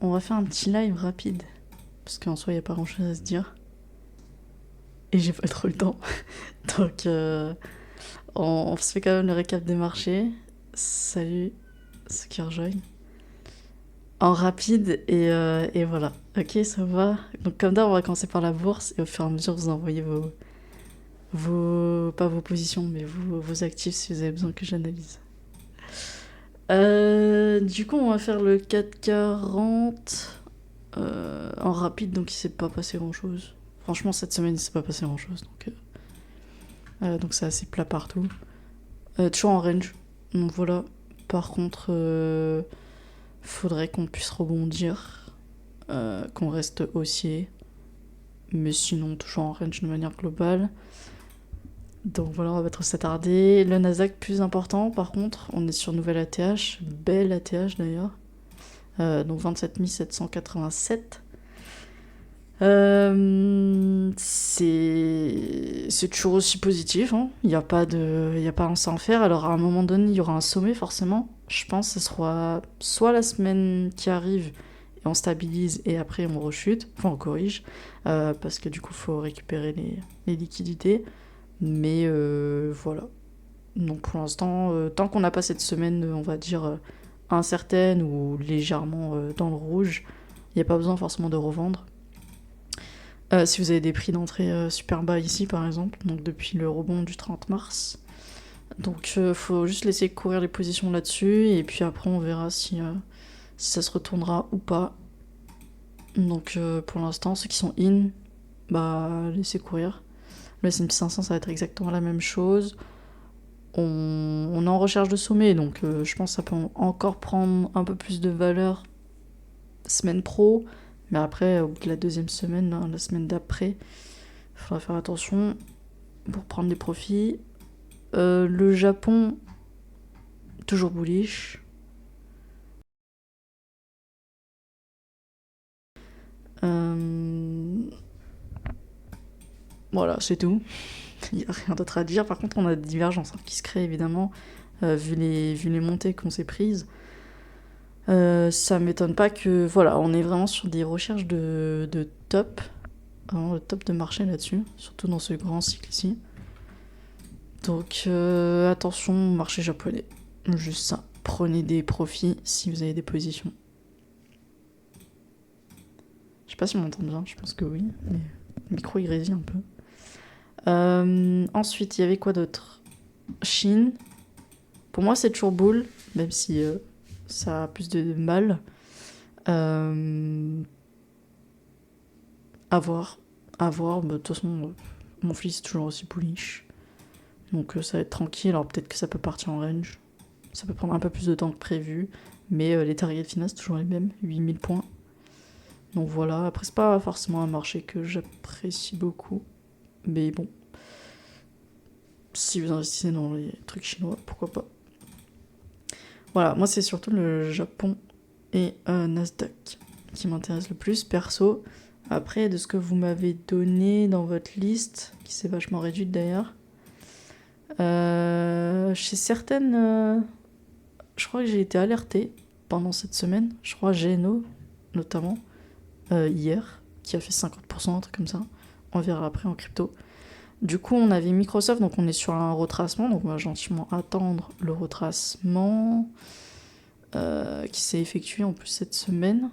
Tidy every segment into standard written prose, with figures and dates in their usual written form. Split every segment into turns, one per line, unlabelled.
On va faire un petit live rapide. Parce qu'en soi, il n'y a pas grand chose à se dire. Et j'ai pas trop le temps. Donc, on se fait quand même le récap des marchés. Salut ceux qui rejoignent. En rapide, et voilà. Ok, ça va. Donc, comme d'hab, on va commencer par la bourse. Et au fur et à mesure, vous envoyez pas vos positions, mais vos actifs si vous avez besoin que j'analyse. Du coup, on va faire le 440 en rapide, donc il s'est pas passé grand chose. Franchement, cette semaine, il s'est pas passé grand chose. Donc c'est assez plat partout. Toujours en range. Donc voilà. Par contre, faudrait qu'on puisse rebondir. Qu'on reste haussier. Mais sinon, toujours en range de manière globale. Donc voilà, on va trop s'attarder. Le Nasdaq plus important, par contre, on est sur nouvelle ATH. Belle ATH d'ailleurs. Donc 27 787. C'est toujours aussi positif, hein. Il n'y a pas un sans faire. Alors à un moment donné, il y aura un sommet forcément. Je pense que ce sera soit la semaine qui arrive et on stabilise et après on rechute, enfin on corrige, parce que du coup il faut récupérer les liquidités. Mais voilà. Donc pour l'instant, tant qu'on n'a pas cette semaine, on va dire incertaine ou légèrement dans le rouge, il n'y a pas besoin forcément de revendre. Si vous avez des prix d'entrée super bas ici par exemple, donc depuis le rebond du 30 mars. Donc faut juste laisser courir les positions là-dessus et puis après on verra si ça se retournera ou pas. Donc pour l'instant ceux qui sont in, bah laissez courir. Le S&P 500 ça va être exactement la même chose. On est en recherche de sommet, donc je pense que ça peut encore prendre un peu plus de valeur semaine pro. Mais après, au bout de la deuxième semaine, hein, la semaine d'après, il faudra faire attention pour prendre des profits. Le Japon, toujours bullish. Voilà, c'est tout. Il n'y a rien d'autre à dire. Par contre, on a des divergences qui se créent évidemment, vu les montées qu'on s'est prises. Ça m'étonne pas que. Voilà, on est vraiment sur des recherches de top. Vraiment le top de marché là-dessus, surtout dans ce grand cycle ici. Donc attention, marché japonais. Juste ça. Prenez des profits si vous avez des positions. Je sais pas si on m'entend bien, je pense que oui. Mais le micro il grésille un peu. Ensuite, il y avait quoi d'autre? Chine. Pour moi, c'est toujours bull, même si ça a plus de mal. À voir. À voir. De toute façon, mon fils est toujours aussi bullish. Donc ça va être tranquille. Alors peut-être que ça peut partir en range. Ça peut prendre un peu plus de temps que prévu. Mais les targets finales, c'est toujours les mêmes. 8000 points. Donc voilà. Après, c'est pas forcément un marché que j'apprécie beaucoup. Mais bon. Si vous investissez dans les trucs chinois, pourquoi pas. Voilà, moi c'est surtout le Japon et Nasdaq qui m'intéresse le plus, perso. Après, de ce que vous m'avez donné dans votre liste, qui s'est vachement réduite d'ailleurs, chez certaines, je crois que j'ai été alertée pendant cette semaine. Je crois GNO, notamment, hier, qui a fait 50%, un truc comme ça. On verra après en crypto. Du coup, on avait Microsoft, donc on est sur un retracement, donc on va gentiment attendre le retracement qui s'est effectué en plus cette semaine.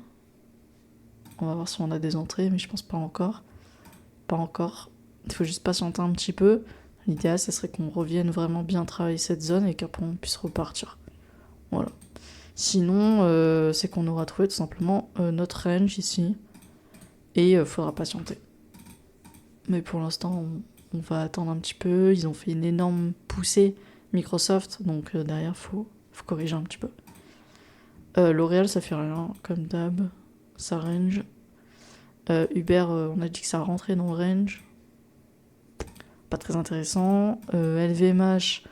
On va voir si on a des entrées, mais je pense pas encore. Pas encore. Il faut juste patienter un petit peu. L'idéal, ça serait qu'on revienne vraiment bien travailler cette zone et qu'après on puisse repartir. Voilà. Sinon, c'est qu'on aura trouvé tout simplement notre range ici. Et il faudra patienter. Mais pour l'instant, on va attendre un petit peu. Ils ont fait une énorme poussée Microsoft, donc derrière, faut corriger un petit peu. L'Oréal, ça fait rien, comme d'hab. Ça range. Uber, on a dit que ça rentrait dans le range. Pas très intéressant. LVMH,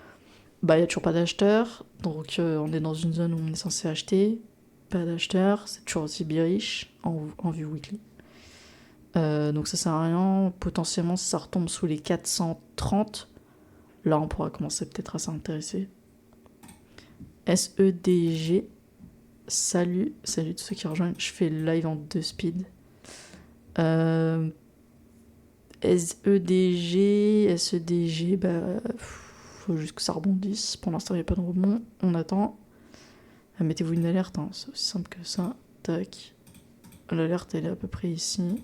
bah il n'y a toujours pas d'acheteurs. Donc on est dans une zone où on est censé acheter. Pas d'acheteurs. C'est toujours aussi bearish en vue weekly. Donc ça sert à rien. Potentiellement, si ça retombe sous les 430, là on pourra commencer peut-être à s'intéresser. SEDG. Salut tous ceux qui rejoignent. Je fais le live en 2 speed. SEDG, bah, faut juste que ça rebondisse. Pour l'instant, il n'y a pas de rebond. On attend. Mettez-vous une alerte, hein. C'est aussi simple que ça. Tac. L'alerte, elle est à peu près ici.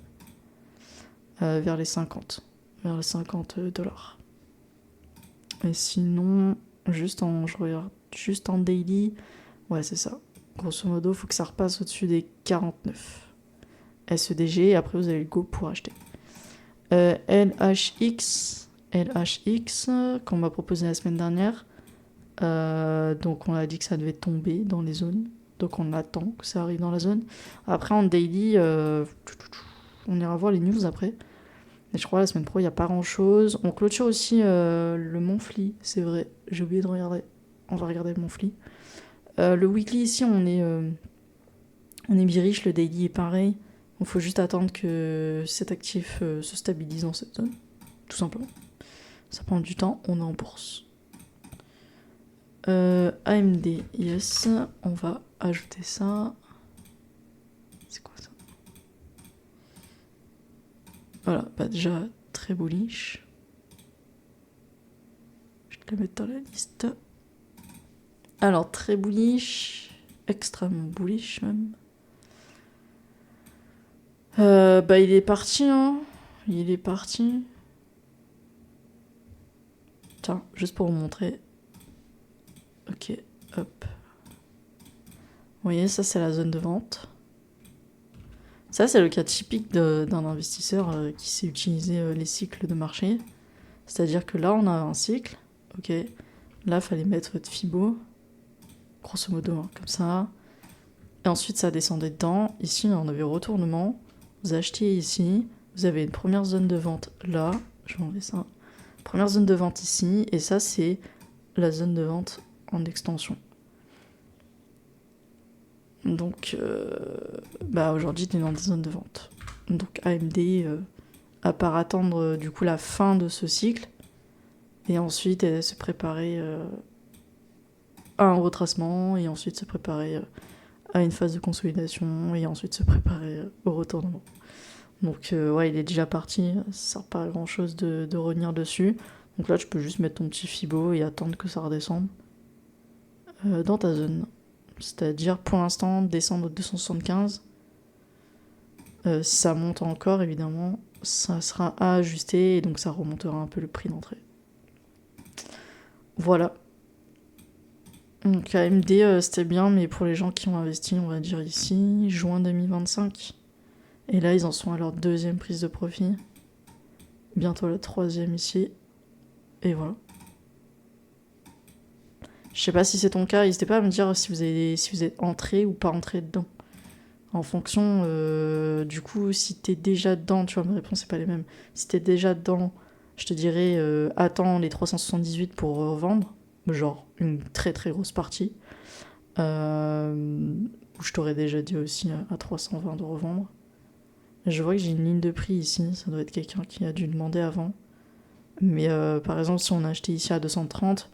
Vers les 50. Vers les 50 $. Et sinon, je regarde juste en daily. Ouais, c'est ça. Grosso modo, faut que ça repasse au-dessus des 49. SEDG, et après vous avez le go pour acheter. LHX, qu'on m'a proposé la semaine dernière. Donc on a dit que ça devait tomber dans les zones. Donc on attend que ça arrive dans la zone. Après en daily, on ira voir les news après. Mais je crois la semaine pro, il n'y a pas grand chose. On clôture aussi le Monthly, c'est vrai. J'ai oublié de regarder. On va regarder le Monthly. Le weekly ici, on est bearish. Le daily est pareil. Il faut juste attendre que cet actif se stabilise dans cette zone. Tout simplement. Ça prend du temps. On est en bourse. AMD, yes. On va ajouter ça. C'est quoi ça? Voilà, bah déjà très bullish. Je vais te la mettre dans la liste. Alors très bullish, extrêmement bullish même. Bah il est parti, hein. Il est parti. Tiens, juste pour vous montrer. Ok, hop. Vous voyez, ça c'est la zone de vente. Ça c'est le cas typique d'un investisseur qui sait utiliser les cycles de marché. C'est-à-dire que là on a un cycle, ok. Là fallait mettre votre Fibo, grosso modo, hein, comme ça. Et ensuite ça descendait dedans. Ici on avait retournement. Vous achetez ici. Vous avez une première zone de vente là. Je vais enlever ça. Première zone de vente ici. Et ça c'est la zone de vente en extension. Donc, bah aujourd'hui, tu es dans des zones de vente. Donc AMD, à part attendre du coup la fin de ce cycle, et ensuite se préparer à un retracement, et ensuite se préparer à une phase de consolidation, et ensuite se préparer au retournement. Donc ouais, il est déjà parti, ça sert pas à grand chose de revenir dessus. Donc là, tu peux juste mettre ton petit Fibo et attendre que ça redescende dans ta zone. C'est-à-dire, pour l'instant, descendre aux 275. Si ça monte encore, évidemment, ça sera à ajuster et donc ça remontera un peu le prix d'entrée. Voilà. Donc AMD, c'était bien, mais pour les gens qui ont investi, on va dire ici, juin 2025. Et là, ils en sont à leur 2e prise de profit. Bientôt la 3e ici. Et voilà. Je sais pas si c'est ton cas, n'hésitez pas à me dire si vous êtes entré ou pas entré dedans. En fonction, du coup, si t'es déjà dedans, tu vois, mes réponses, c'est pas les mêmes. Si t'es déjà dedans, je te dirais, attends les 378 pour revendre, genre une très très grosse partie. Je t'aurais déjà dit aussi à 320 de revendre. Je vois que j'ai une ligne de prix ici, ça doit être quelqu'un qui a dû demander avant. Mais par exemple, si on a acheté ici à 230,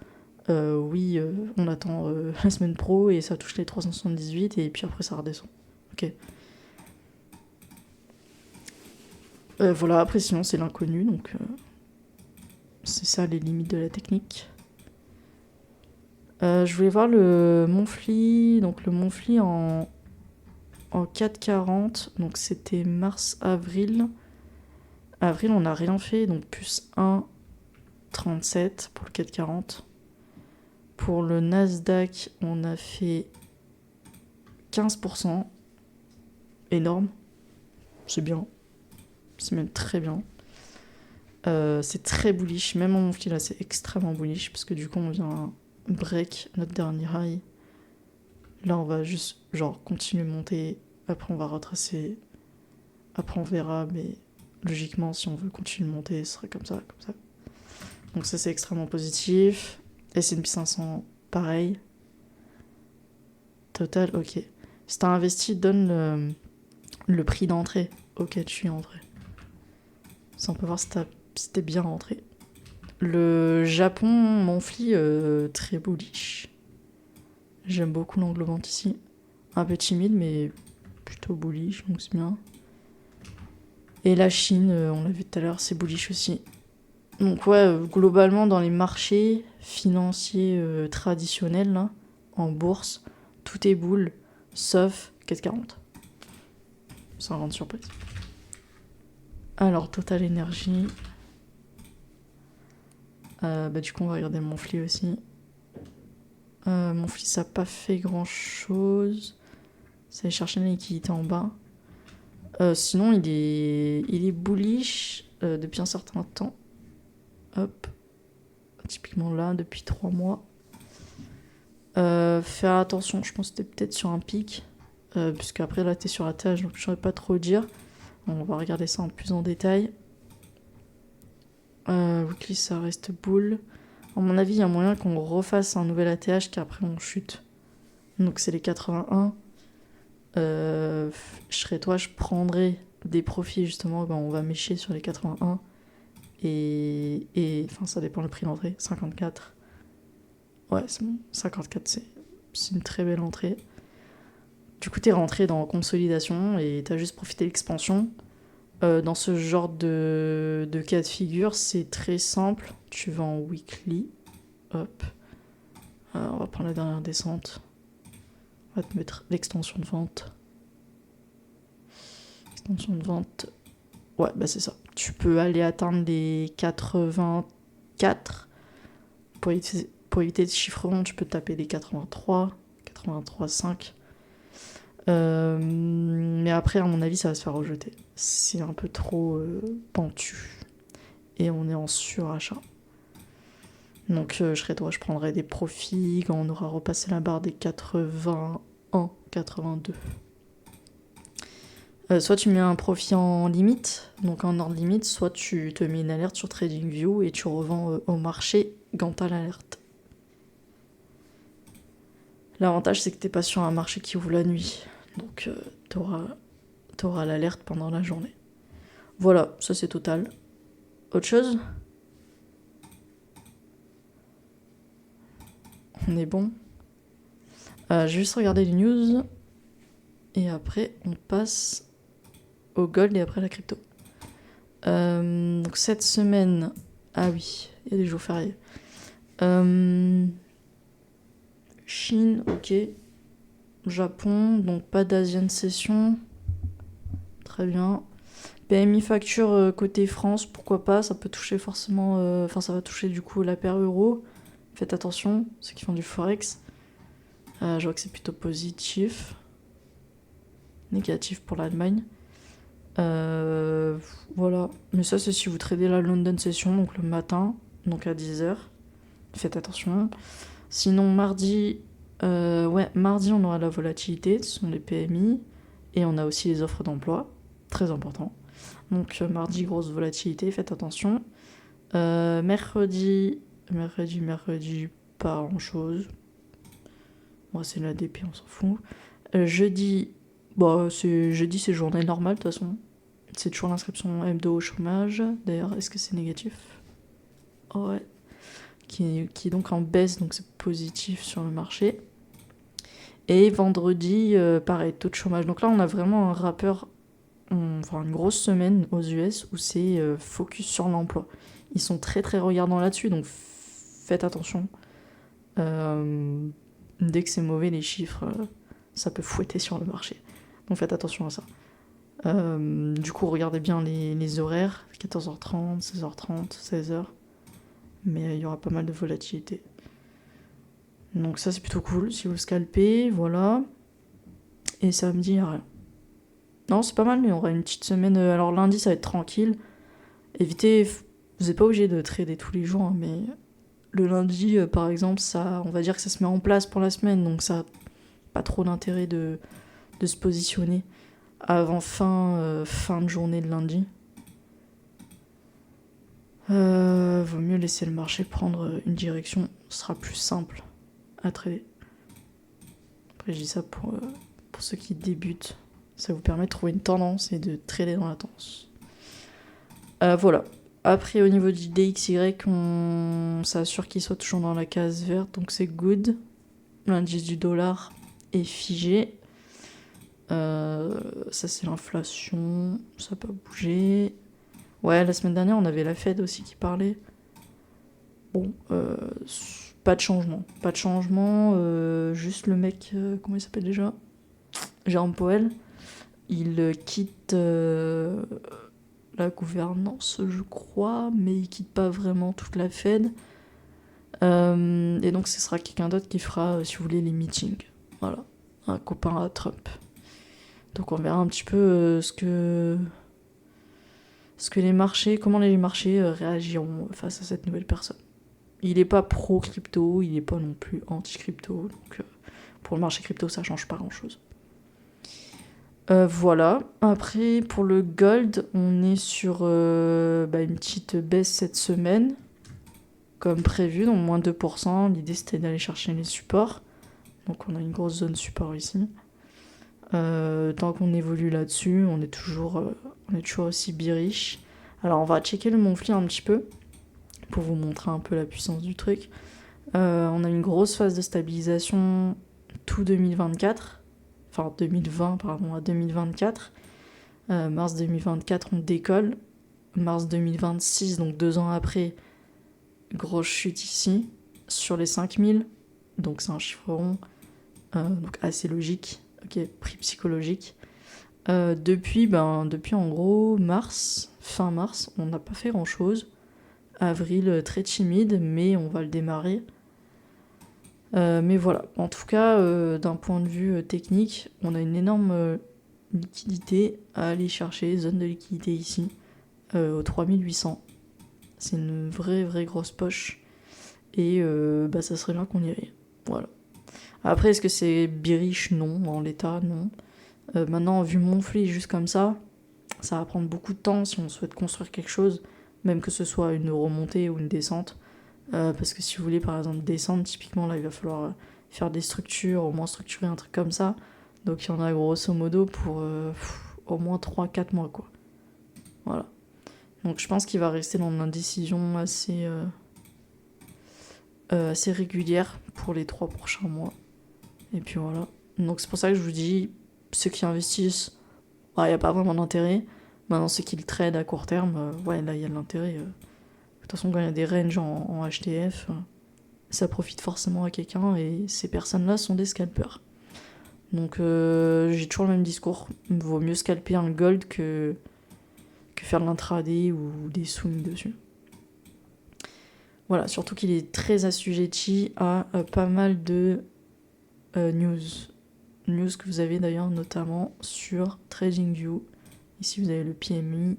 oui, on attend la semaine pro et ça touche les 378 et puis après ça redescend. Ok. Voilà, après sinon c'est l'inconnu, donc c'est ça les limites de la technique. Je voulais voir le Monthly, donc le Monthly en 4,40, donc c'était mars-avril. Avril on n'a rien fait, donc plus 1,37 pour le 4,40. Pour le Nasdaq, on a fait 15%. Énorme. C'est bien. C'est même très bien. C'est très bullish. Même en Monthly, là, c'est extrêmement bullish. Parce que du coup, on vient break notre dernier high. Là, on va juste, genre, continuer de monter. Après, on va retracer. Après, on verra. Mais logiquement, si on veut continuer de monter, ce sera comme ça, comme ça. Donc ça, c'est extrêmement positif. S&P 500, pareil. Total, ok. Si t'as investi, donne le prix d'entrée auquel tu es entré. Ça, on peut voir si t'es bien rentré. Le Japon, Monthly, très bullish. J'aime beaucoup l'angle vente ici. Un peu timide, mais plutôt bullish, donc c'est bien. Et la Chine, on l'a vu tout à l'heure, c'est bullish aussi. Donc ouais, globalement, dans les marchés financiers traditionnels, là, en bourse, tout est boule, sauf 440. Sans grande surprise. Alors, Total Energy. Du coup, on va regarder Monthly aussi. Monthly, ça n'a pas fait grand-chose. Ça allait chercher une liquidité en bas. Sinon, il est bullish depuis un certain temps. Hop. Typiquement là, depuis 3 mois. Faire attention, je pense que c'était peut-être sur un pic. Puisque après là, t'es sur la tâche, donc je saurais pas trop dire. On va regarder ça en plus en détail. Weekly, ça reste boule. À mon avis, il y a moyen qu'on refasse un nouvel ATH qu'après on chute. Donc c'est les 81. Je serais toi, je prendrais des profits justement. On va mécher sur les 81. Et enfin, ça dépend le prix d'entrée. 54. Ouais, c'est bon. 54, c'est une très belle entrée. Du coup, t'es rentré dans consolidation et t'as juste profité de l'expansion. Dans ce genre de cas de figure, c'est très simple. Tu vas en weekly. Hop. On va prendre la dernière descente. On va te mettre l'extension de vente. Extension de vente. Ouais, bah c'est ça. Tu peux aller atteindre les 84. Pour éviter de chiffre rond, tu peux taper les 83, 83,5. Mais après, à mon avis, ça va se faire rejeter. C'est un peu trop pentu. Et on est en surachat. Donc je serais toi, je prendrais des profits quand on aura repassé la barre des 81, 82. Soit tu mets un profit en limite, donc en ordre limite, soit tu te mets une alerte sur TradingView et tu revends au marché quand t'as l'alerte. L'avantage, c'est que t'es pas sur un marché qui ouvre la nuit, donc t'auras l'alerte pendant la journée. Voilà, ça c'est total. Autre chose ? On est bon. Je vais juste regarder les news. Et après, on passe au gold et après la crypto. Donc cette semaine... Ah oui, il y a des jours fériés. Chine, ok. Japon, donc pas d'Asian Session. Très bien. PMI facture côté France, pourquoi pas, ça peut toucher forcément... Enfin, ça va toucher du coup la paire euro. Faites attention, ceux qui font du forex. Je vois que c'est plutôt positif. Négatif pour l'Allemagne. Voilà. Mais ça, c'est si vous tradez la London Session, donc le matin, donc à 10h. Faites attention. Sinon, mardi, mardi, on aura la volatilité, ce sont les PMI. Et on a aussi les offres d'emploi. Très important. Donc, mardi, grosse volatilité, faites attention. Mercredi, pas grand-chose. Moi, c'est l'ADP, on s'en fout. Jeudi, c'est journée normale de toute façon. C'est toujours l'inscription hebdo au chômage. D'ailleurs, est-ce que c'est négatif ? Ouais. Qui est donc en baisse, donc c'est positif sur le marché. Et vendredi, pareil, taux de chômage. Donc là, on a vraiment un rappeur, une grosse semaine aux US où c'est focus sur l'emploi. Ils sont très très regardants là-dessus, donc faites attention. Dès que c'est mauvais, les chiffres, ça peut fouetter sur le marché. Donc faites attention à ça. Du coup, regardez bien les horaires, 14h30, 16h30, 16h. Mais il y aura pas mal de volatilité. Donc ça, c'est plutôt cool. Si vous scalpez, voilà. Et samedi, il n'y a rien. Non, c'est pas mal, mais on aura une petite semaine. Alors lundi, ça va être tranquille. Évitez, vous n'êtes pas obligé de trader tous les jours, hein, mais le lundi, par exemple, ça, on va dire que ça se met en place pour la semaine, donc ça n'a pas trop d'intérêt de se positionner avant fin de journée de lundi. Vaut mieux laisser le marché prendre une direction, ce sera plus simple à trader. Après, je dis ça pour ceux qui débutent. Ça vous permet de trouver une tendance et de trader dans la tendance. Voilà. Après, au niveau du DXY, on s'assure qu'il soit toujours dans la case verte, donc c'est good. L'indice du dollar est figé. Ça, c'est l'inflation. Ça n'a pas bougé. Ouais, la semaine dernière, on avait la Fed aussi qui parlait. Bon, pas de changement. Pas de changement. Juste le mec, comment il s'appelle déjà? Jérôme Powell. Il quitte la gouvernance, je crois, mais il quitte pas vraiment toute la Fed. Et donc, ce sera quelqu'un d'autre qui fera, si vous voulez, les meetings. Voilà. Un copain à Trump. Donc, on verra un petit peu ce que les marchés, comment les marchés réagiront face à cette nouvelle personne. Il est pas pro-crypto, il est pas non plus anti-crypto. Donc, pour le marché crypto, ça change pas grand-chose. Voilà. Après, pour le gold, on est sur une petite baisse cette semaine, comme prévu, donc moins 2%. L'idée, c'était d'aller chercher les supports. Donc, on a une grosse zone support ici. Tant qu'on évolue là-dessus, on est toujours aussi bearish. Alors, on va checker le monthly un petit peu, pour vous montrer un peu la puissance du truc. On a une grosse phase de stabilisation tout 2024. Enfin 2020 pardon, à 2024. Mars 2024 on décolle. Mars 2026, donc 2 ans après, grosse chute ici, sur les 5000. Donc c'est un chiffre rond, donc assez logique, ok, prix psychologique. Depuis en gros fin mars, on n'a pas fait grand chose. Avril très timide, mais on va le démarrer. Mais voilà, en tout cas, d'un point de vue technique, on a une énorme liquidité à aller chercher, zone de liquidité ici, au 3800. C'est une vraie grosse poche. Et ça serait bien qu'on y aille. Voilà. Après, est-ce que c'est bearish? Non, en l'état, non. Maintenant, vu mon flux juste comme ça va prendre beaucoup de temps si on souhaite construire quelque chose, même que ce soit une remontée ou une descente. Parce que si vous voulez par exemple descendre, typiquement là il va falloir faire des structures, au moins structurer un truc comme ça. Donc il y en a grosso modo pour au moins 3-4 mois quoi. Voilà. Donc je pense qu'il va rester dans une indécision assez régulière pour les 3 prochains mois. Et puis voilà. Donc c'est pour ça que je vous dis, ceux qui investissent, il n'y a pas vraiment d'intérêt. Maintenant ceux qui le trade à court terme, ouais là il y a de l'intérêt. De toute façon quand il y a des ranges en HTF, ça profite forcément à quelqu'un et ces personnes-là sont des scalpers. Donc j'ai toujours le même discours. Il vaut mieux scalper un gold que faire de l'intraday ou des swings dessus. Voilà, surtout qu'il est très assujetti à pas mal de news. News que vous avez d'ailleurs notamment sur TradingView. Ici vous avez le PMI,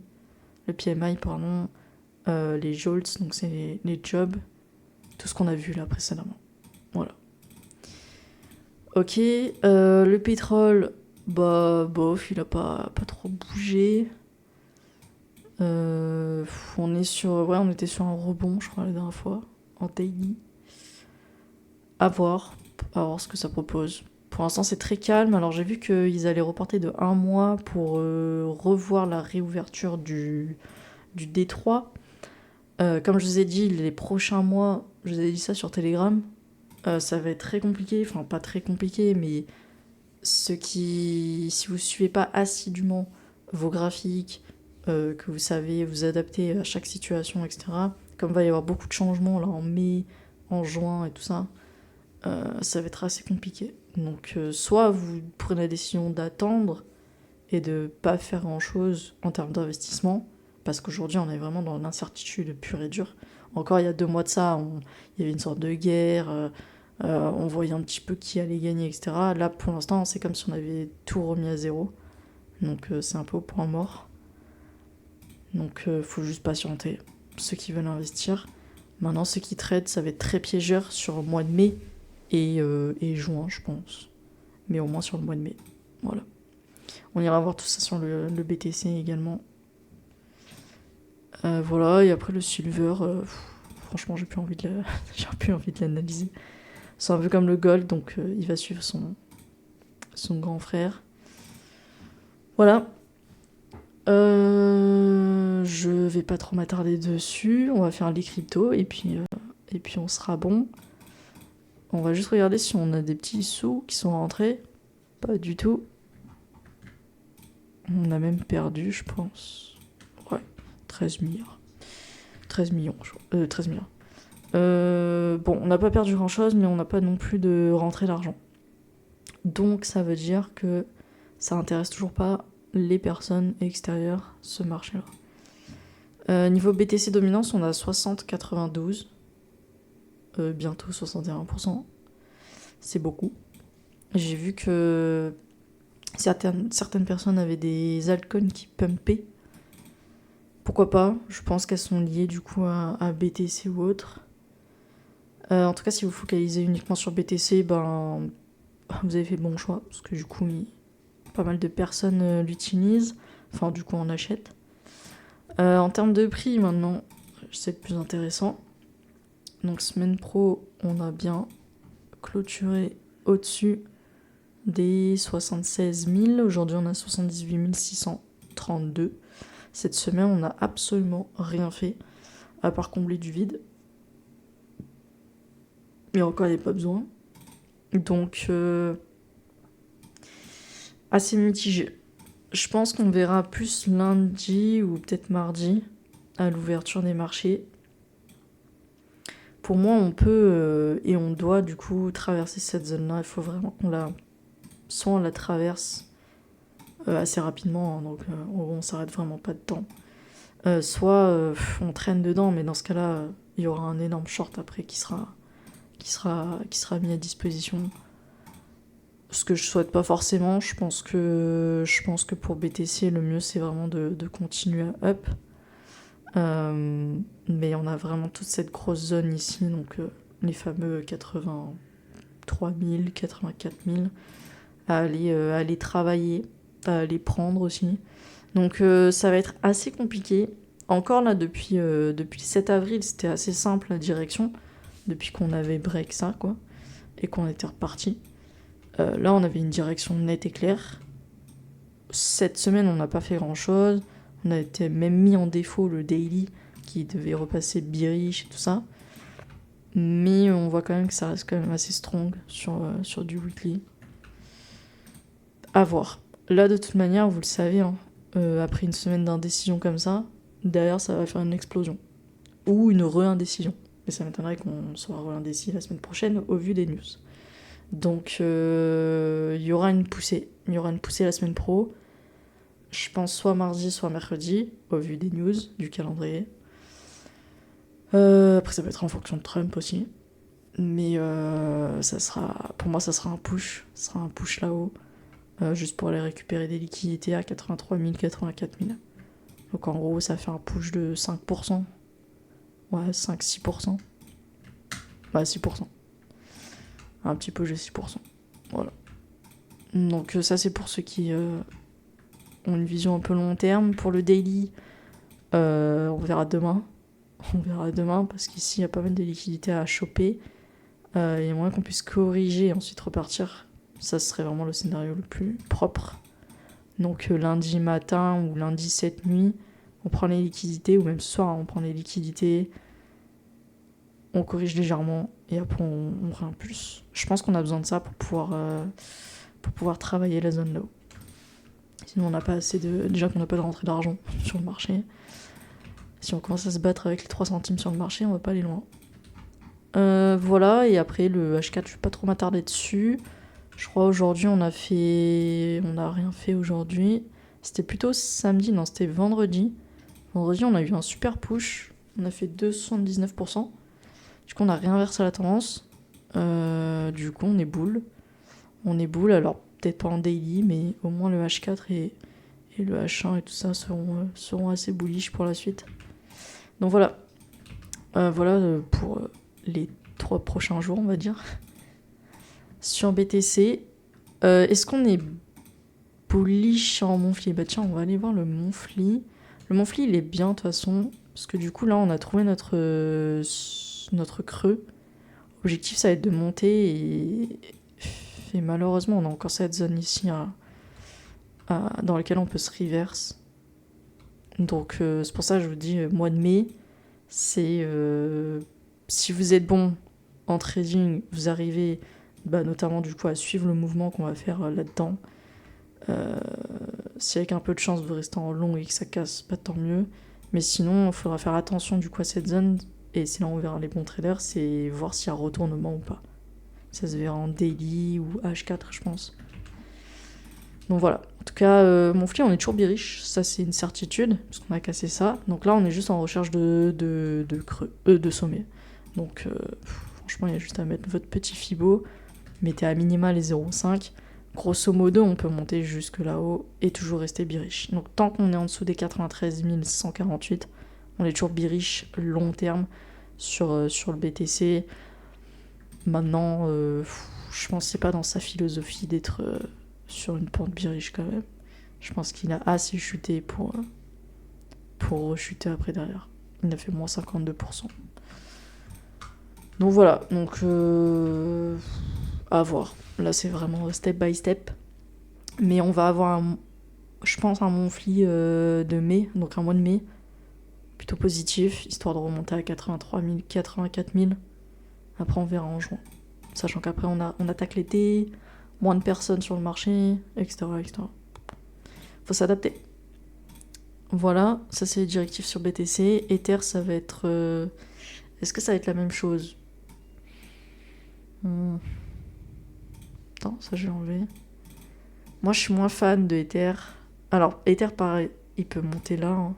les JOLTS, donc c'est les jobs, tout ce qu'on a vu là précédemment. Voilà. Ok, le pétrole, bof, il a pas trop bougé. On était sur un rebond, je crois, la dernière fois, en daily. À voir ce que ça propose. Pour l'instant, c'est très calme. Alors, j'ai vu qu'ils allaient reporter de 1 mois pour revoir la réouverture du Détroit. Comme je vous ai dit, les prochains mois, je vous ai dit ça sur Telegram, ça va être très compliqué. Enfin, pas très compliqué, mais si vous suivez pas assidûment vos graphiques, que vous savez vous adapter à chaque situation, etc., comme va y avoir beaucoup de changements là en mai, en juin et tout ça, ça va être assez compliqué. Donc soit vous prenez la décision d'attendre et de pas faire grand chose en termes d'investissement, parce qu'aujourd'hui on est vraiment dans l'incertitude pure et dure. Encore il y a 2 mois de ça, il y avait une sorte de guerre, on voyait un petit peu qui allait gagner, etc. Là pour l'instant c'est comme si on avait tout remis à zéro, donc c'est un peu au point mort. Donc faut juste patienter, ceux qui veulent investir. Maintenant ceux qui tradent, ça va être très piégeur sur le mois de mai et juin je pense, mais au moins sur le mois de mai. Voilà. On ira voir tout ça sur le BTC également. Voilà, et après le silver, franchement j'ai plus envie de l'analyser. C'est un peu comme le gold, donc il va suivre son grand frère. Voilà. Je vais pas trop m'attarder dessus. On va faire les cryptos et puis on sera bon. On va juste regarder si on a des petits sous qui sont rentrés. Pas du tout. On a même perdu, je pense. Ouais, 13 milliards. 13 millions, 13 milliards. Bon, on n'a pas perdu grand-chose, mais on n'a pas non plus de rentrée d'argent. Donc ça veut dire que ça intéresse toujours pas les personnes extérieures, ce marché-là. Niveau BTC dominance, on a 60-92. Bientôt 61%. C'est beaucoup. J'ai vu que certaines personnes avaient des altcoins qui pumpaient. Pourquoi pas? Je pense qu'elles sont liées du coup à BTC ou autre. En tout cas, si vous focalisez uniquement sur BTC, ben vous avez fait le bon choix, parce que du coup, pas mal de personnes l'utilisent. Enfin, du coup, on achète. En termes de prix, maintenant, c'est le plus intéressant. Donc, semaine pro, on a bien clôturé au-dessus des 76 000. Aujourd'hui, on a 78 632. Cette semaine, on n'a absolument rien fait, à part combler du vide. Mais encore, il n'y a pas besoin. Donc, assez mitigé. Je pense qu'on verra plus lundi ou peut-être mardi à l'ouverture des marchés. Pour moi, on peut et on doit du coup traverser cette zone-là. Il faut vraiment soit on la traverse assez rapidement, hein, donc on s'arrête vraiment pas de temps. Soit on traîne dedans, mais dans ce cas-là, il y aura un énorme short après qui sera mis à disposition. Ce que je souhaite pas forcément, je pense que pour BTC, le mieux c'est vraiment de continuer à up. Mais on a vraiment toute cette grosse zone ici, donc les fameux 83 000, 84 000, à aller travailler, à aller prendre aussi. Donc ça va être assez compliqué. Encore là, depuis le 7 avril, c'était assez simple la direction, depuis qu'on avait break ça, quoi, et qu'on était reparti. Là, on avait une direction nette et claire. Cette semaine, on n'a pas fait grand-chose. On a été même mis en défaut le daily, qui devait repasser bearish et tout ça. Mais on voit quand même que ça reste quand même assez strong sur du weekly. À voir. Là, de toute manière, vous le savez, hein, après une semaine d'indécision comme ça, derrière, ça va faire une explosion. Ou une re-indécision. Mais ça m'étonnerait qu'on soit re-indécis la semaine prochaine au vu des news. Donc, il y aura une poussée. Il y aura une poussée la semaine pro. Je pense soit mardi, soit mercredi, au vu des news, du calendrier. Après, ça peut être en fonction de Trump aussi. Mais pour moi, ça sera un push. Ça sera un push là-haut. Juste pour aller récupérer des liquidités à 83 000, 84 000. Donc en gros, ça fait un push de 5%. Ouais, 5-6%. Ouais, 6%. Un petit push de 6%. Voilà. Donc ça, c'est pour ceux qui ont une vision un peu long terme. Pour le daily, on verra demain. On verra demain, parce qu'ici, il y a pas mal de liquidités à choper. Il y a moyen qu'on puisse corriger et ensuite repartir. Ça serait vraiment le scénario le plus propre. Donc lundi matin ou lundi cette nuit, on prend les liquidités, ou même ce soir, on prend les liquidités, on corrige légèrement et après on réimpulse. Je pense qu'on a besoin de ça pour pouvoir travailler la zone là-haut. Sinon on n'a pas assez de... Déjà qu'on n'a pas de rentrée d'argent sur le marché. Si on commence à se battre avec les 3 centimes sur le marché, on va pas aller loin. Voilà, et après le H4, je vais pas trop m'attarder dessus. Je crois aujourd'hui on a rien fait aujourd'hui. C'était plutôt samedi, non c'était vendredi. Vendredi on a eu un super push. On a fait 2,79%. Du coup on a réinversé la tendance. Du coup on est boule. Alors peut-être pas en daily, mais au moins le H4 et le H1 et tout ça seront assez bullish pour la suite. Donc voilà. Voilà pour les 3 prochains jours on va dire. Sur BTC, est-ce qu'on est bullish en Monthly? Bah tiens, on va aller voir le Monthly. Le Monthly, il est bien de toute façon, parce que du coup, là, on a trouvé notre creux. L'objectif, ça va être de monter, et malheureusement, on a encore cette zone ici dans laquelle on peut se reverse. Donc, c'est pour ça que je vous dis, mois de mai, c'est... si vous êtes bon en trading, vous arrivez... notamment du coup à suivre le mouvement qu'on va faire là-dedans, Si avec un peu de chance vous restez en long et que ça casse, pas tant mieux. Mais sinon, il faudra faire attention du coup à cette zone. Et c'est là où on verra les bons traders, c'est voir s'il y a retournement ou pas. Ça se verra en daily ou H4, je pense. Donc voilà. En tout cas, mon flip, on est toujours bearish. Ça, c'est une certitude, parce qu'on a cassé ça. Donc là, on est juste en recherche de creux, de sommet. Donc, franchement, il y a juste à mettre votre petit Fibo. Mettez à minima les 0,5. Grosso modo, on peut monter jusque là-haut et toujours rester bearish. Donc tant qu'on est en dessous des 93 148, on est toujours bearish long terme sur le BTC. Maintenant, je pense que c'est pas dans sa philosophie d'être sur une pente bearish quand même. Je pense qu'il a assez chuté pour rechuter après derrière. Il a fait moins 52%. Donc voilà, donc à voir. Là c'est vraiment step by step. Mais on va avoir, je pense, un monthly de mai, donc un mois de mai, plutôt positif, histoire de remonter à 83 000, 84 000. Après on verra en juin. Sachant qu'après on attaque l'été, moins de personnes sur le marché, etc. etc. Faut s'adapter. Voilà, ça c'est les directives sur BTC. Ether, ça va être... Est-ce que ça va être la même chose? Attends, ça je vais enlever. Moi je suis moins fan de Ether. Alors, Ether pareil, il peut monter là.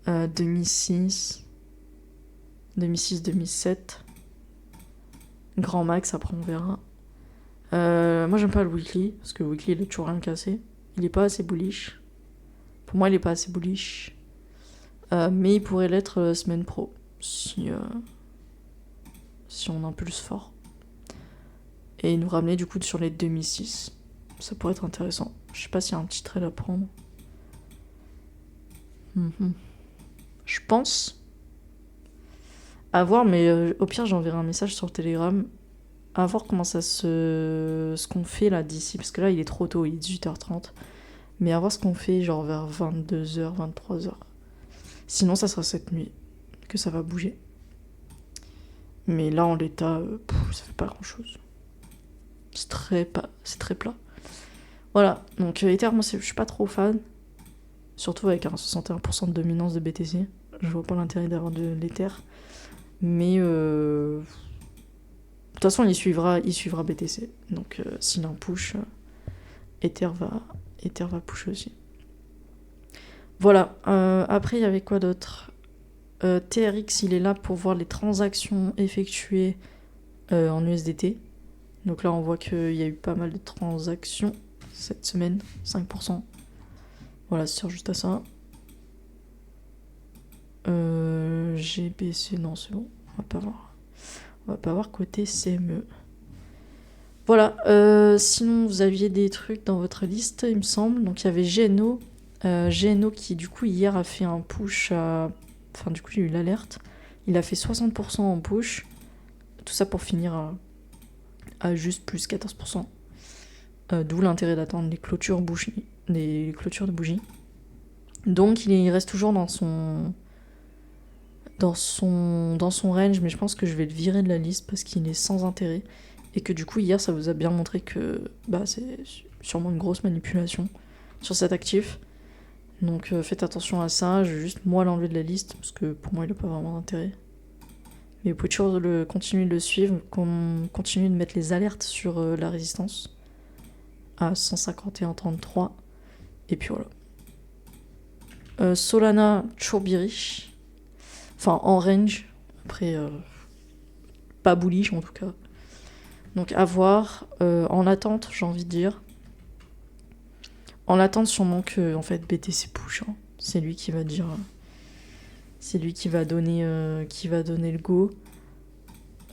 2006, 2007. Grand max, après on verra. Moi j'aime pas le weekly, parce que le weekly il est toujours rien cassé. Il est pas assez bullish. Pour moi il est pas assez bullish. Mais il pourrait l'être semaine pro. Si on impulse fort. Et nous ramener du coup sur les 2006. Ça pourrait être intéressant. Je sais pas s'il y a un petit trade à prendre. Je pense. À voir, mais au pire j'enverrai un message sur Telegram. À voir comment ça ce qu'on fait là d'ici. Parce que là il est trop tôt, il est 18h30. Mais à voir ce qu'on fait genre vers 22h, 23h. Sinon ça sera cette nuit que ça va bouger. Mais là en l'état, ça fait pas grand chose. C'est très plat. Voilà, donc Ether, moi je suis pas trop fan. Surtout avec un 61% de dominance de BTC. Je vois pas l'intérêt d'avoir de l'Ether. Mais de toute façon il suivra BTC. Donc s'il a un push, Ether va pusher aussi. Voilà, après il y avait quoi d'autre? TRX il est là pour voir les transactions effectuées en USDT. Donc là on voit qu'il y a eu pas mal de transactions cette semaine, 5%. Voilà, ça sert juste à ça. GBC, non c'est bon, on va pas voir côté CME. Voilà, sinon vous aviez des trucs dans votre liste il me semble. Donc il y avait GNO. GNO qui du coup hier a fait un push à... Enfin du coup j'ai eu l'alerte. Il a fait 60% en push. Tout ça pour finir à juste plus 14%. D'où l'intérêt d'attendre les clôtures de bougies. Donc il reste toujours dans son range, mais je pense que je vais le virer de la liste parce qu'il est sans intérêt. Et que du coup hier ça vous a bien montré que c'est sûrement une grosse manipulation sur cet actif. Donc faites attention à ça, je vais juste moi l'enlever de la liste parce que pour moi il n'a pas vraiment d'intérêt. Mais vous pouvez toujours continuer de le suivre, continuer de mettre les alertes sur la résistance à 151,33. Et puis voilà. Solana, toujours bearish. Enfin, en range. Après, pas bullish en tout cas. Donc à voir. En attente, j'ai envie de dire. En attente, sûrement que en fait, BTC push. Hein. C'est lui qui va dire... c'est lui qui va donner le go.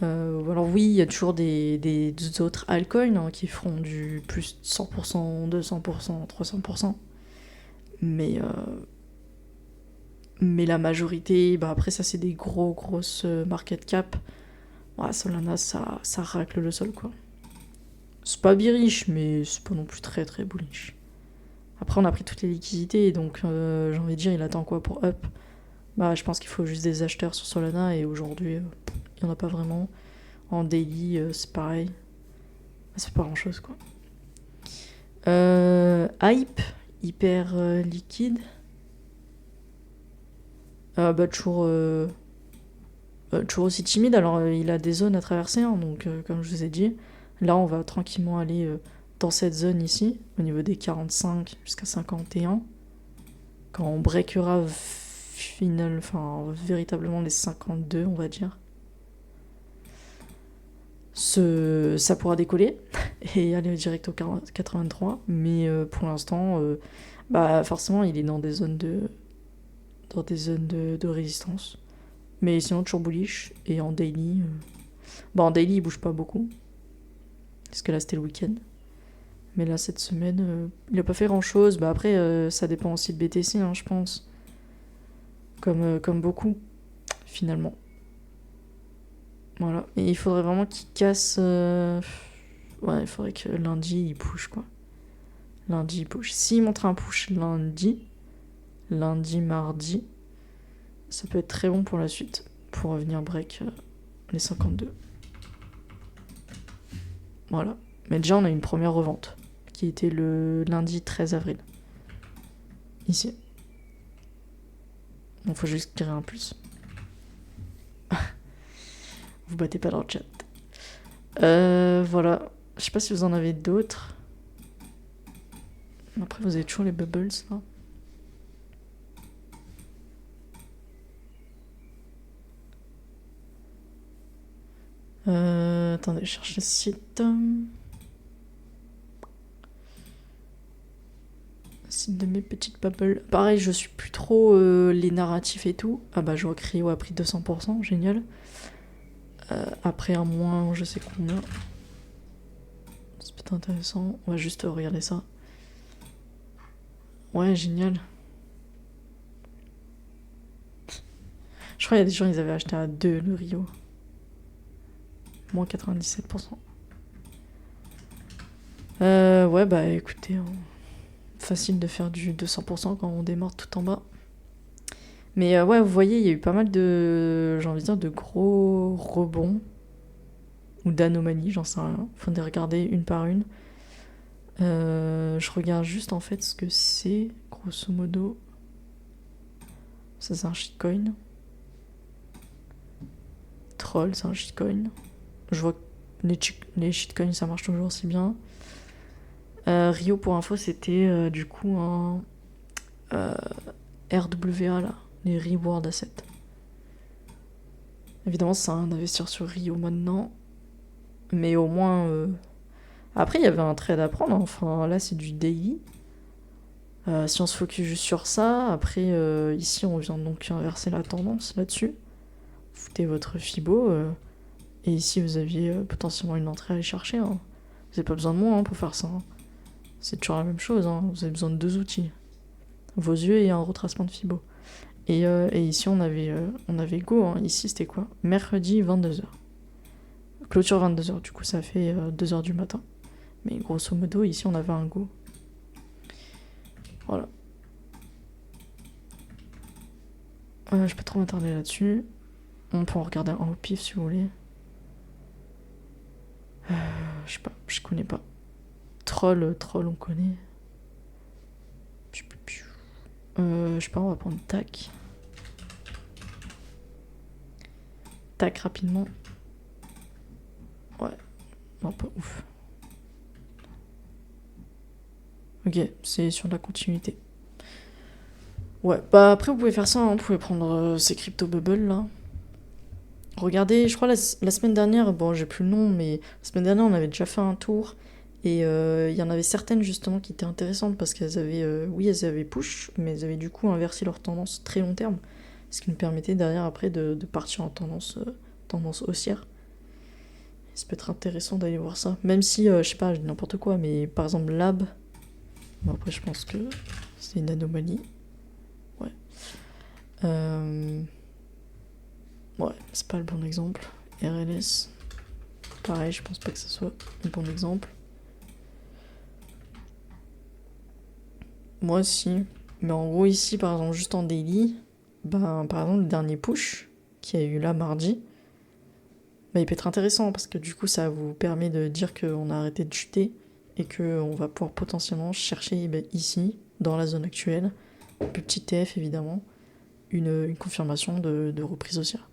Alors oui, il y a toujours des autres altcoins qui feront du plus 100%, 200%, 300%. Mais la majorité, après ça c'est des grosses market cap. Ouais, Solana ça racle le sol quoi. C'est pas bearish, mais c'est pas non plus très très bullish. Après on a pris toutes les liquidités, donc j'ai envie de dire il attend quoi pour up. Je pense qu'il faut juste des acheteurs sur Solana et aujourd'hui il n'y en a pas vraiment. En daily c'est pareil. C'est pas grand chose quoi. Hype, hyper liquide. Toujours aussi timide. Alors, il a des zones à traverser, hein, donc comme je vous ai dit, là, on va tranquillement aller dans cette zone ici, au niveau des 45 jusqu'à 51. Quand on breakera véritablement les 52, on va dire, ça pourra décoller et aller direct au 83. Mais pour l'instant, forcément, il est dans des zones de résistance. Mais sinon, toujours bullish. Et en daily, en daily, il bouge pas beaucoup. Parce que là, c'était le week-end. Mais là, cette semaine, il a pas fait grand-chose. Après, ça dépend aussi de BTC, hein, je pense. Comme beaucoup, finalement. Voilà. Et il faudrait vraiment qu'il casse... Ouais, il faudrait que lundi, il push, quoi. Lundi, il push. S'il montre un push lundi, mardi, ça peut être très bon pour la suite. Pour revenir break les 52. Voilà. Mais déjà, on a une première revente. Qui était le lundi 13 avril. Ici. Bon, faut juste créer un plus. Vous battez pas dans le chat. Voilà. Je sais pas si vous en avez d'autres. Après, vous avez toujours les bubbles, là. Attendez, je cherche le site. Site de mes petites bubbles. Pareil, je suis plus trop les narratifs et tout. Ah bah, je vois que Rio a pris 200%, génial. Après un moins, je sais combien. C'est peut-être intéressant. On va juste regarder ça. Ouais, génial. Je crois qu'il y a des gens, ils avaient acheté à 2 le Rio. Moins 97%. Ouais, bah écoutez, facile de faire du 200% quand on démarre tout en bas. Mais ouais, vous voyez, il y a eu pas mal de, j'ai envie de dire, de gros rebonds. Ou d'anomalies, j'en sais rien. Faut les regarder une par une. Je regarde juste en fait ce que c'est, grosso modo. Ça, c'est un shitcoin. Troll, c'est un shitcoin. Je vois que les shitcoins, ça marche toujours aussi bien. Rio, pour info, c'était du coup un RWA, là, les Reward Assets. Évidemment, c'est un investir sur Rio maintenant. Mais au moins... Après, il y avait un trade à prendre. Enfin, là, c'est du daily. Si on se focus juste sur ça, après, ici, on vient donc inverser la tendance là-dessus. Vous foutez votre Fibo. Et ici, vous aviez potentiellement une entrée à aller chercher. Hein. Vous n'avez pas besoin de moi hein, pour faire ça. Hein. C'est toujours la même chose. Hein. Vous avez besoin de 2 outils. Vos yeux et un retracement de Fibo. Et ici, on avait go. Hein. Ici, c'était quoi? Mercredi, 22h. Clôture 22h. Du coup, ça fait 2h du matin. Mais grosso modo, ici, on avait un go. Voilà. Je peux trop m'attarder là-dessus. On peut en regarder un au pif si vous voulez. Je sais pas, je connais pas. Troll, on connaît. Je sais pas, on va prendre tac. Tac rapidement. Ouais, non, pas ouf. Ok, c'est sur la continuité. Ouais, bah après vous pouvez faire ça, hein. Vous pouvez prendre ces crypto bubbles là. Regardez, je crois la semaine dernière, bon j'ai plus le nom, mais la semaine dernière on avait déjà fait un tour. Et il y en avait certaines justement qui étaient intéressantes parce qu'elles avaient, elles avaient push, mais elles avaient du coup inversé leur tendance très long terme. Ce qui nous permettait derrière après de partir en tendance haussière. Ça peut être intéressant d'aller voir ça. Même si, je sais pas, je dis n'importe quoi, mais par exemple Lab, bon après je pense que c'est une anomalie. Ouais. Ouais, c'est pas le bon exemple. RLS, pareil, je pense pas que ce soit le bon exemple. Moi aussi. Mais en gros, ici, par exemple, juste en daily, par exemple, le dernier push qu'il y a eu là mardi, il peut être intéressant parce que du coup, ça vous permet de dire qu'on a arrêté de chuter et qu'on va pouvoir potentiellement chercher ici, dans la zone actuelle, plus petit TF évidemment, une confirmation de reprise haussière.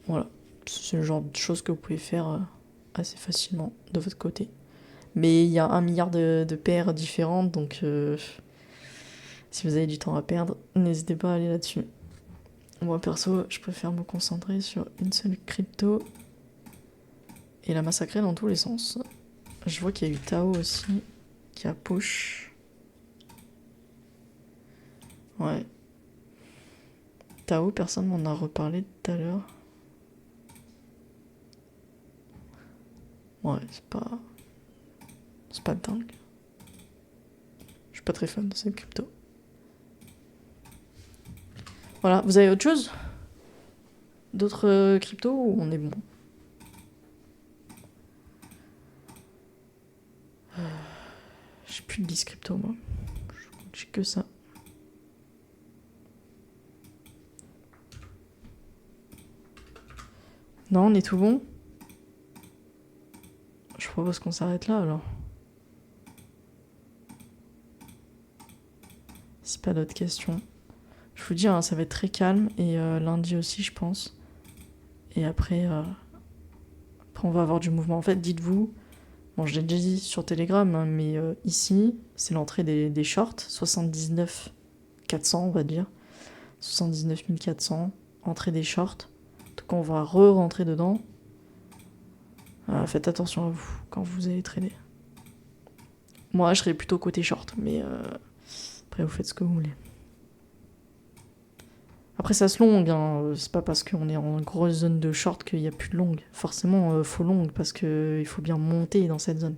Voilà, c'est le genre de choses que vous pouvez faire assez facilement de votre côté. Mais il y a 1 milliard de paires différentes, donc si vous avez du temps à perdre, n'hésitez pas à aller là-dessus. Moi perso, je préfère me concentrer sur une seule crypto et la massacrer dans tous les sens. Je vois qu'il y a eu Tao aussi, qui a push. Ouais. Tao, personne m'en a reparlé tout à l'heure. Ouais, c'est pas dingue. Je suis pas très fan de cette crypto. Voilà, vous avez autre chose? D'autres cryptos ou on est bon? J'ai plus de 10 cryptos moi. J'ai que ça. Non, on est tout bon? Je propose qu'on s'arrête là alors. Si pas d'autres questions. Je vous dis, hein, ça va être très calme et lundi aussi, je pense. Et après, on va avoir du mouvement. En fait, dites-vous, bon, je l'ai déjà dit sur Telegram, hein, mais ici, c'est l'entrée des shorts, 79 400, on va dire. 79 400, entrée des shorts. Donc on va re-rentrer dedans. Faites attention à vous quand vous allez trader. Moi, je serais plutôt côté short, mais après, vous faites ce que vous voulez. Après, ça se longue, hein. C'est pas parce qu'on est en grosse zone de short qu'il n'y a plus de longue. Forcément, faut longue parce qu'il faut bien monter dans cette zone.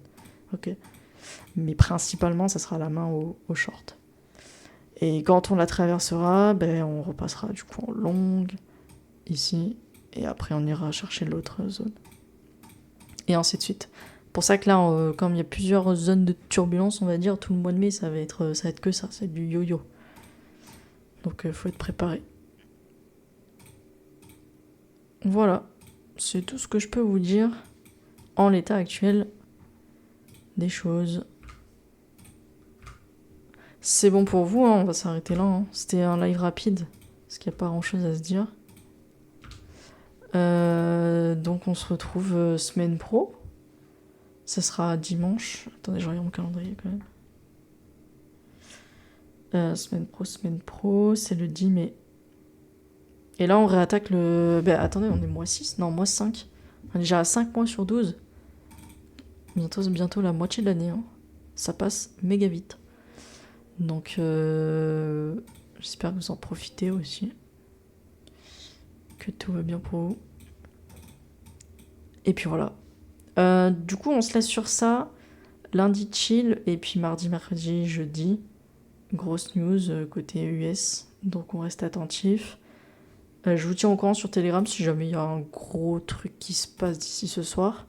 Ok. Mais principalement, ça sera la main au short. Et quand on la traversera, on repassera du coup en longue, ici, et après on ira chercher l'autre zone. Et ainsi de suite. Pour ça que là, comme il y a plusieurs zones de turbulence, on va dire, tout le mois de mai, ça va être que ça, c'est du yo-yo. Donc faut être préparé. Voilà, c'est tout ce que je peux vous dire en l'état actuel des choses. C'est bon pour vous, hein, on va s'arrêter là. Hein. C'était un live rapide, parce qu'il n'y a pas grand-chose à se dire. Donc on se retrouve semaine pro. Ça sera dimanche. Attendez, je regarde mon calendrier quand même. Semaine pro, c'est le 10 mai. Et là, on réattaque le... attendez, on est mois 6? Non, mois 5. On est déjà à 5 mois sur 12. Bientôt la moitié de l'année. Hein. Ça passe méga vite. Donc, j'espère que vous en profitez aussi. Que tout va bien pour vous. Et puis voilà. Du coup, on se laisse sur ça. Lundi, chill. Et puis mardi, mercredi, jeudi. Grosse news côté US. Donc, on reste attentif. Je vous tiens au courant sur Telegram si jamais il y a un gros truc qui se passe d'ici ce soir.